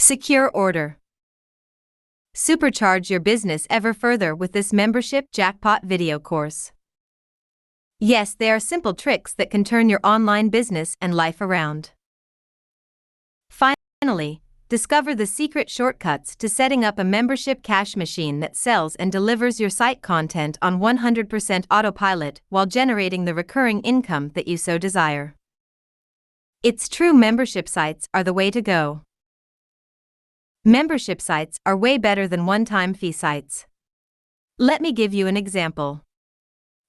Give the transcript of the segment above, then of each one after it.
Secure order. Supercharge your business ever further with this membership Jackpot video course. Yes, they are simple tricks that can turn your online business and life around. Finally, discover the secret shortcuts to setting up a membership cash machine that sells and delivers your site content on 100% autopilot while generating the recurring income that you so desire. It's true, membership sites are the way to go. Membership sites are way better than one-time fee sites. Let me give you an example.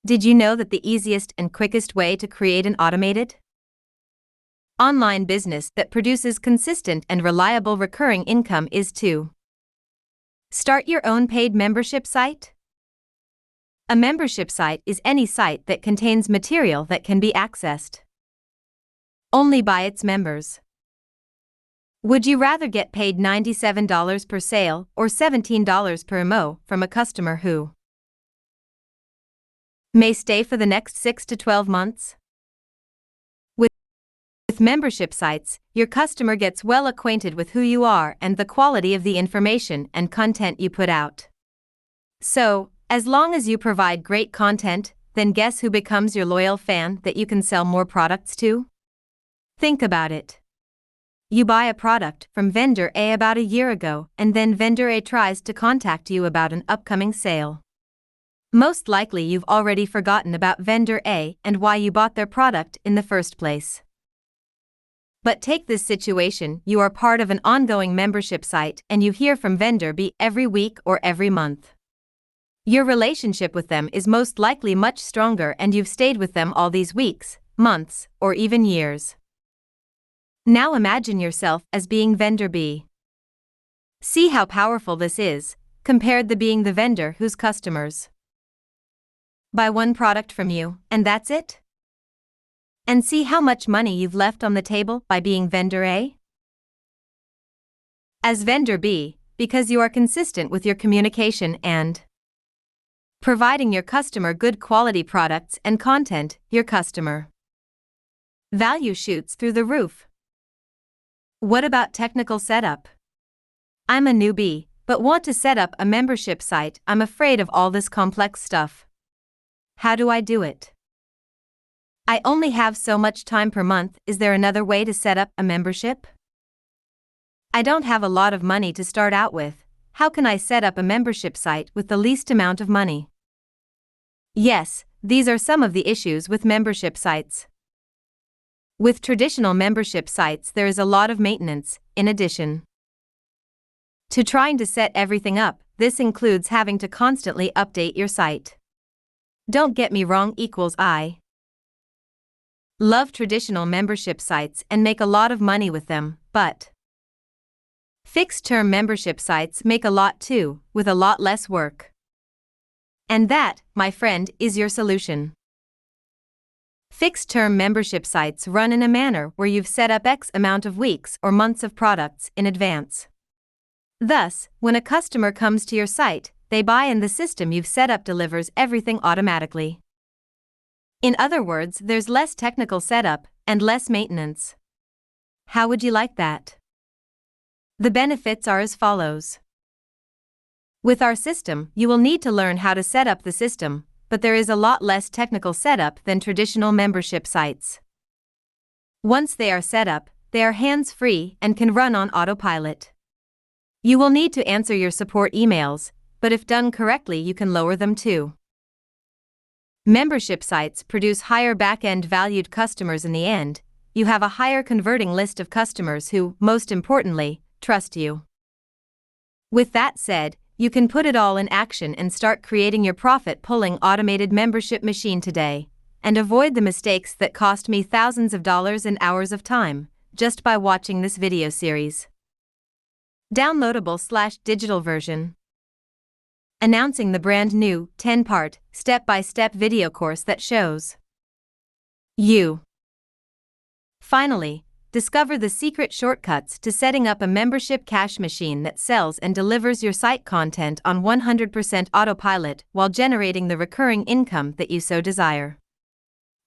Did you know that the easiest and quickest way to create an automated online business that produces consistent and reliable recurring income is to start your own paid membership site? A membership site is any site that contains material that can be accessed only by its members. Would you rather get paid $97 per sale or $17 per MO from a customer who may stay for the next 6 to 12 months? With membership sites, your customer gets well acquainted with who you are and the quality of the information and content you put out. So, as long as you provide great content, then guess who becomes your loyal fan that you can sell more products to? Think about it. You buy a product from vendor A about a year ago, and then vendor A tries to contact you about an upcoming sale. Most likely you've already forgotten about vendor A and why you bought their product in the first place. But take this situation: you are part of an ongoing membership site and you hear from vendor B every week or every month. Your relationship with them is most likely much stronger and you've stayed with them all these weeks, months, or even years. Now imagine yourself as being vendor B. See how powerful this is, compared to being the vendor whose customers buy one product from you, and that's it? And see how much money you've left on the table by being vendor A? As vendor B, because you are consistent with your communication and providing your customer good quality products and content, your customer value shoots through the roof. What about technical setup? I'm a newbie, but want to set up a membership site. I'm afraid of all this complex stuff. How do I do it? I only have so much time per month. Is there another way to set up a membership? I don't have a lot of money to start out with. How can I set up a membership site with the least amount of money? Yes, these are some of the issues with membership sites. With traditional membership sites, there is a lot of maintenance, in addition to trying to set everything up. This includes having to constantly update your site. Don't get me wrong, I love traditional membership sites and make a lot of money with them, but fixed-term membership sites make a lot too, with a lot less work. And that, my friend, is your solution. Fixed-term membership sites run in a manner where you've set up X amount of weeks or months of products in advance. Thus, when a customer comes to your site, they buy and the system you've set up delivers everything automatically. In other words, there's less technical setup and less maintenance. How would you like that? The benefits are as follows. With our system, you will need to learn how to set up the system, but there is a lot less technical setup than traditional membership sites. Once they are set up, they are hands-free and can run on autopilot. You will need to answer your support emails, but if done correctly, you can lower them too. Membership sites produce higher back-end valued customers in the end. You have a higher converting list of customers who, most importantly, trust you. With that said, you can put it all in action and start creating your profit-pulling automated membership machine today, and avoid the mistakes that cost me thousands of dollars and hours of time, just by watching this video series. Downloadable/digital version. Announcing the brand new 10-part, step-by-step video course that shows you. Finally, discover the secret shortcuts to setting up a membership cash machine that sells and delivers your site content on 100% autopilot while generating the recurring income that you so desire.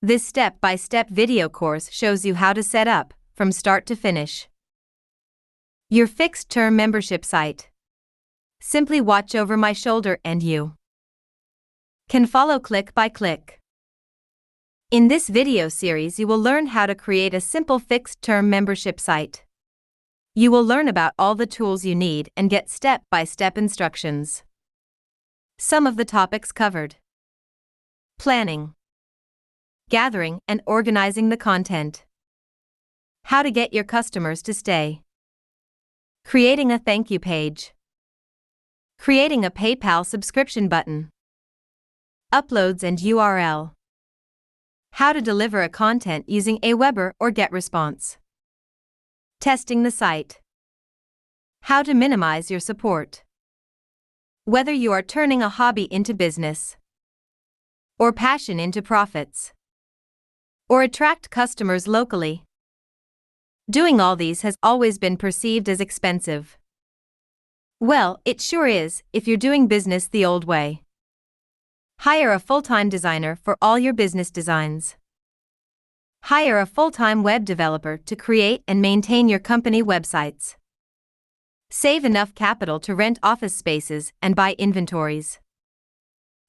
This step-by-step video course shows you how to set up, from start to finish, Your fixed-term membership site. Simply watch over my shoulder and you can follow click by click. In this video series you will learn how to create a simple fixed-term membership site. You will learn about all the tools you need and get step-by-step instructions. Some of the topics covered: planning, gathering and organizing the content, how to get your customers to stay, creating a thank you page, creating a PayPal subscription button, uploads and URL, how to deliver a content using Aweber or GetResponse, testing the site, how to minimize your support. Whether you are turning a hobby into business, or passion into profits, or attract customers locally, doing all these has always been perceived as expensive. Well, it sure is if you're doing business the old way. Hire a full-time designer for all your business designs. Hire a full-time web developer to create and maintain your company websites. Save enough capital to rent office spaces and buy inventories.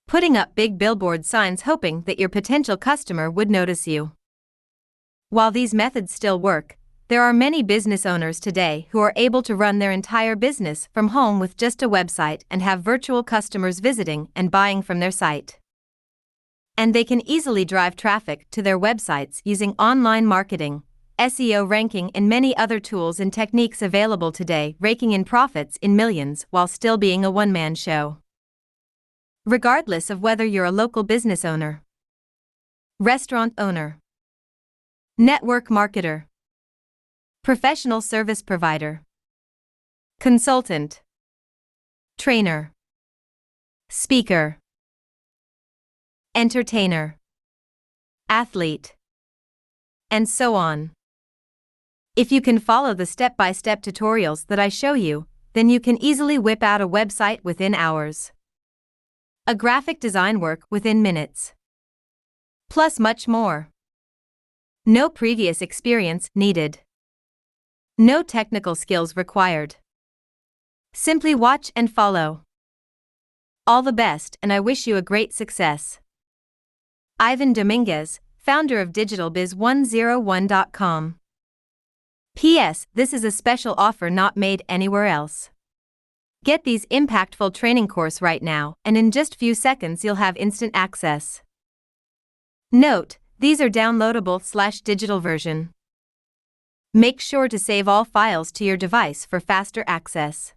Putting up big billboard signs hoping that your potential customer would notice you. While these methods still work, there are many business owners today who are able to run their entire business from home with just a website and have virtual customers visiting and buying from their site. And they can easily drive traffic to their websites using online marketing, SEO ranking and many other tools and techniques available today, raking in profits in millions while still being a one-man show. Regardless of whether you're a local business owner, restaurant owner, network marketer, professional service provider, consultant, trainer, speaker, entertainer, athlete, and so on. If you can follow the step-by-step tutorials that I show you, then you can easily whip out a website within hours, a graphic design work within minutes, plus much more. No previous experience needed. No technical skills required. Simply watch and follow. All the best, and I wish you a great success. Ivan Dominguez, founder of DigitalBiz101.com. P.S. This is a special offer not made anywhere else. Get these impactful training course right now, and in just few seconds you'll have instant access. Note, these are downloadable/digital version. Make sure to save all files to your device for faster access.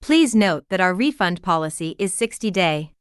Please note that our refund policy is 60-day.